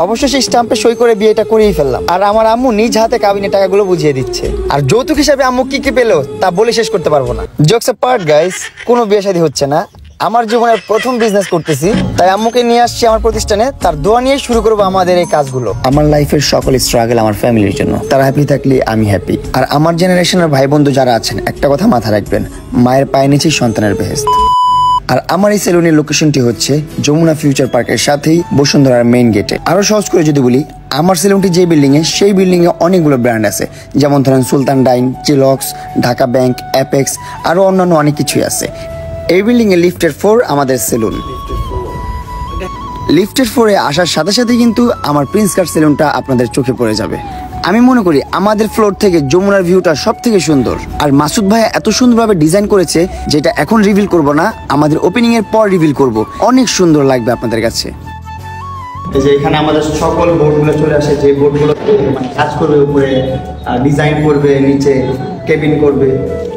অবশ্য সেই স্ট্যাম্পে সই করে বিয়েটা করেই ফেললাম। আর আমার আম্মু নিজ হাতে কাবিনে টাকাগুলো বুঝিয়ে দিচ্ছে। আর যৌতুক হিসাবে আম্মু কি কি পেলো তা বলে শেষ করতে পারবো না। জোকস অ্যাপার্ট গাইস, কোনো বিয়ে শাদী হচ্ছে না, আমার জীবনের প্রথম বিজনেস করতেছি, তাই আম্মুকে নিয়ে আসছি আমার প্রতিষ্ঠানে। তার দোয়া নিয়ে শুরু করবো আমাদের এই কাজগুলো। আমার লাইফের সকল স্ট্রাগল আমার ফ্যামিলির জন্য, তারা হ্যাপি থাকলে আমি হ্যাপি। আর আমার জেনারেশনের ভাই বন্ধু যারা আছেন, একটা কথা মাথায় রাখবেন, মায়ের পায়ে নিচেই সন্তানের বেহেশত। আর আমার এই সেলুনের লোকেশনটি হচ্ছে যমুনা ফিউচার পার্কের সাথেই বসুন্ধরার মেইন গেটে। আরো সহজ করে যদি বলি, আমার সেলুনটি যে বিল্ডিং এ, সেই বিল্ডিং এ অনেকগুলো ব্র্যান্ড আছে, যেমন ধরেন সুলতান ডাইন, চিলক্স, ঢাকা ব্যাংক, অ্যাপেক্স, আরো অন্যান্য অনেক কিছুই আছে। এই বিল্ডিং এ লিফটের 4 আমাদের সেলুন। লিফটের 4-এ আসার সাথে সাথে কিন্তু আমার প্রিন্স কাট সেলুনটা আপনাদের চোখে পড়ে যাবে। আমি মনে করি আমাদের ফ্লোর থেকে যমুনার ভিউটা সব থেকে সুন্দর। আর মাসুদ ভাই এত সুন্দরভাবে ডিজাইন করেছে, যেটা এখন রিভিল করব না, আমাদের ওপেনিং এর পর রিভিল করব। অনেক সুন্দর লাগবে আপনাদের কাছে। এই যে এখানে আমাদের সকল বোর্ডগুলো চলে আসে, যে বোর্ডগুলো মানে কাজ করবে, উপরে ডিজাইন করবে, নিচে কেবিন করবে,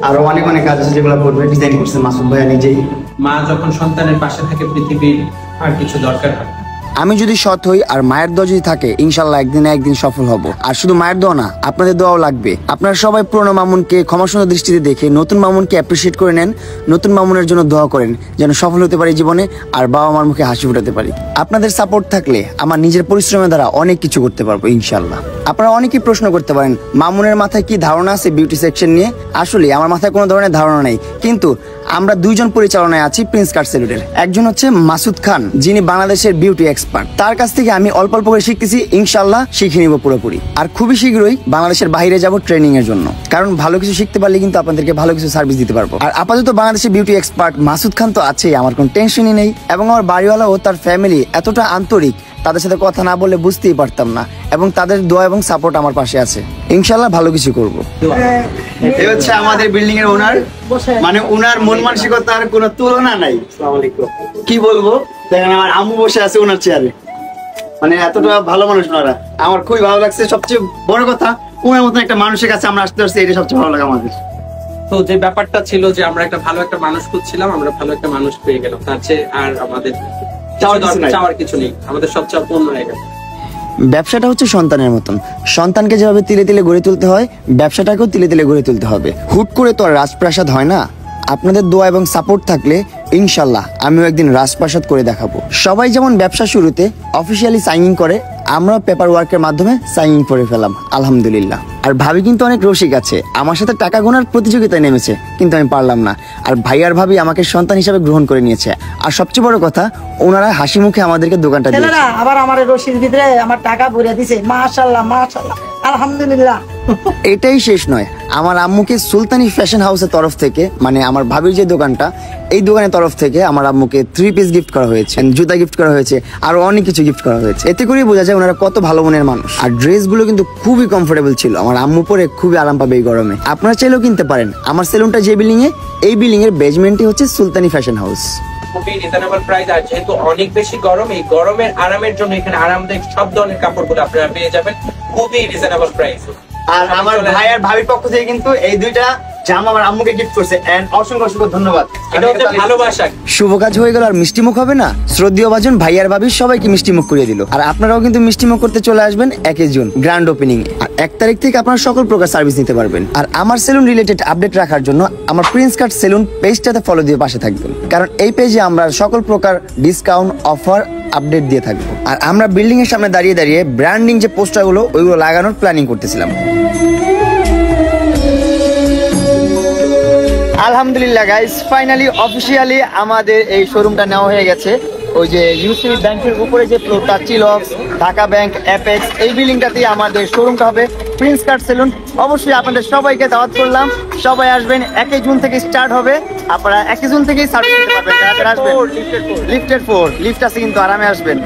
আরো অনেক অনেক কাজ আছে যেগুলো করবে, ডিজাইন করছে মাসুদ ভাইয়া নিজেই। মা যখন সন্তানের পাশে থাকে, পৃথিবীর আর কিছু দরকার হয়। আমি যদি সৎ হই আর মায়ের দোয়া যদি থাকে, ইনশাল্লাহ একদিন না একদিন সফল হব। আর শুধু মায়ের দোয়া না, আপনাদের দোয়াও লাগবে। আপনারা সবাই পুরনো মামুনকে ক্ষমাসুন্দর দৃষ্টিতে দেখে নতুন মামুনকে অ্যাপ্রিসিয়েট করে নেন, নতুন মামুনের জন্য দোয়া করেন যেন সফল হতে পারি জীবনে, আর বাবা মার মুখে হাসি ফুটাতে পারি। আপনাদের সাপোর্ট থাকলে আমার নিজের পরিশ্রমের দ্বারা অনেক কিছু করতে পারবো ইনশাল্লাহ। আপনারা অনেকেই প্রশ্ন করতে পারেন, মামুনের মাথায় কি ধারণা আছে বিউটি সেকশন নিয়ে? আসলে আমার মাথায় কোনো ধরনের ধারণা নেই, কিন্তু আমরা দুইজন পরিচালনায় আছি প্রিন্স কাট সেলুনের। একজন হচ্ছে মাসুদ খান, যিনি বাংলাদেশের বিউটি এক্সপার্ট। তার কাছ থেকে আমি অল্প অল্প করে শিখতেছি, ইনশাল্লাহ শিখে নিব পুরোপুরি। আর খুবই শীঘ্রই বাংলাদেশের বাইরে যাব ট্রেনিং এর জন্য, কারণ ভালো কিছু শিখতে পারলে কিন্তু আপনাদেরকে ভালো কিছু সার্ভিস দিতে পারবো। আর আপাতত বাংলাদেশের বিউটি এক্সপার্ট মাসুদ খান তো আছেই, আমার কোনো টেনশনই নেই। এবং আমার বাড়িওয়ালা ও তার ফ্যামিলি এতটা আন্তরিক, তাদের সাথে কথা না বলে বুঝতেই পারতাম না। এবং তাদের দোয়া এবং সাপোর্ট আমার পাশে আছে, ইনশাল্লাহ ভালো কিছু করব। এই হচ্ছে আমাদের বিল্ডিং এর ওনার, মানে ওনার মন মানসিকতার কোনো তুলনা নাই। আসসালামু আলাইকুম। কি বলবো, দেখেন আমার আম্মু বসে আছে ওনার চেয়ারে, মানে এতটা ভালো মানুষ ওনারা, আমার খুবই ভালো লাগছে। সবচেয়ে বড় কথা, ওনার মতন একটা মানুষের কাছে আমরা আসতে পারছি, এটা সবচেয়ে ভালো লাগে আমাদের। তো যে ব্যাপারটা ছিল যে আমরা একটা ভালো একটা মানুষ খুঁজছিলাম, আমরা ভালো একটা মানুষ পেয়ে গেলাম, তার চেয়ে আর আমাদের চাওয়ার কিছু নেই, আমাদের সব চাওয়া পূর্ণ হয়ে গেল। ব্যবসাটা হচ্ছে সন্তানের মতন, সন্তানকে যেভাবে তিলে তিলে গড়ে তুলতে হয়, ব্যবসাটাকেও তিলে তিলে গড়ে তুলতে হবে। হুট করে তো আর রাজপ্রাসাদ হয় না। আপনাদের দোয়া এবং সাপোর্ট থাকলে ইনশাল্লাহ আমিও একদিন রাজপ্রাসাদ করে দেখাবো। সবাই যেমন ব্যবসা শুরুতে অফিসিয়ালি সাইনিং করে, আমরা পেপার ওয়ার্কের মাধ্যমে সাইনিং করে ফেলাম আলহামদুলিল্লাহ। আর ভাবি কিন্তু অনেক রসিক আছে, আমার সাথে টাকা গোনার প্রতিযোগিতায় নেমেছে, কিন্তু আমি পারলাম না। আর ভাই আর ভাবি আমাকে সন্তান হিসেবে গ্রহণ করে নিয়েছে। আর সবচেয়ে বড় কথা, ওনারা হাসি মুখে আমাদেরকে দোকানটা দিয়েছে। আবার আমার রশির ভিতরে আমার টাকা ভরে দিয়েছে, মাশাআল্লাহ মাশাআল্লাহ আলহামদুলিল্লাহ। এটাই শেষ নয়, আমার আম্মুকে সুলতানি ফ্যাশন হাউসের তরফ থেকে, মানে আমার ভাবির যে দোকানটা, এই দোকানের তরফ থেকে আমার আম্মুকে 3 পিস গিফট করা হয়েছে, জুতা গিফট করা হয়েছে, আরো অনেক কিছু গিফট করা হয়েছে। এতে করেই বোঝা যায় ওনারা কত ভালো মনের মানুষ। আর ড্রেসগুলো কিন্তু খুবই কমফোর্টেবল ছিল, আমার আম্মু পরে খুবই আরাম পাবে এই গরমে। আপনারা চাইলেও কিনতে পারেন। আমার সেলুনটা যে বিল্ডিং এ, এই বিল্ডিং এর বেজমেন্টই হচ্ছে সুলতানি ফ্যাশন হাউস। খুবই রিজনেবল প্রাইস। আর যেহেতু অনেক বেশি গরম, এই গরমের আরামের জন্য এখানে আরামদায়ক সব ধরনের কাপড়গুলো আপনারা পেয়ে যাবেন খুবই রিজনেবল প্রাইস। আর আমার ভাই আর ভাবির পক্ষ থেকে কিন্তু এই দুইটা জামা আমার আম্মুকে গিফট করছে, এন্ড অসংখ্য অসংখ্য ধন্যবাদ। এটা হচ্ছে ভালোবাসা। শুভ কাজ হয়ে গেল, আর মিষ্টি মুখ হবে না? শ্রদ্ধেয় ভাজন ভাই আর ভাবি সবাইকে মিষ্টি মুখ করিয়ে দিল। আর আপনারাও কিন্তু মিষ্টি মুখ করতে চলে আসবেন 1 জুন গ্র্যান্ড ওপেনিং এ। আর 1 তারিখ থেকে আপনারা সকল প্রকার সার্ভিস নিতে পারবেন। আর আমার সেলুন রিলেটেড আপডেট রাখার জন্য আমার প্রিন্স কাট সেলুন পেজটাতে ফলো দিয়ে পাশে থাকবেন, কারণ এই পেজে আমরা সকল প্রকার ডিসকাউন্ট অফার আপডেট দিয়ে থাকবো। আর আমরা বিল্ডিং এর সামনে দাঁড়িয়ে দাঁড়িয়ে ব্র্যান্ডিং যে পোস্টারগুলো, ওইগুলো লাগানোর প্ল্যানিং করতেছিলাম। আলহামদুলিল্লাহ গাইস, ফাইনালি অফিসিয়ালি আমাদের এই শোরুমটা নেওয়া হয়ে গেছে। ওই যে ইউসিবি ব্যাংকের উপরে যে ফ্লোরটা, চিলক্স, ঢাকা ব্যাংক, অ্যাপেক্স, এই বিল্ডিংটাতেই আমাদের শোরুমটা হবে, প্রিন্স কাট সেলুন। অবশ্যই আপনাদের সবাইকে দাওয়াত করলাম, সবাই আসবেন। 1 জুন থেকে স্টার্ট হবে, আপনারা 1 জুন থেকেই সার্ভিস নিতে পারবেন। যারা আসবেন লিফটেড 4 লিফট আছে কিন্তু, আরামে আসবেন।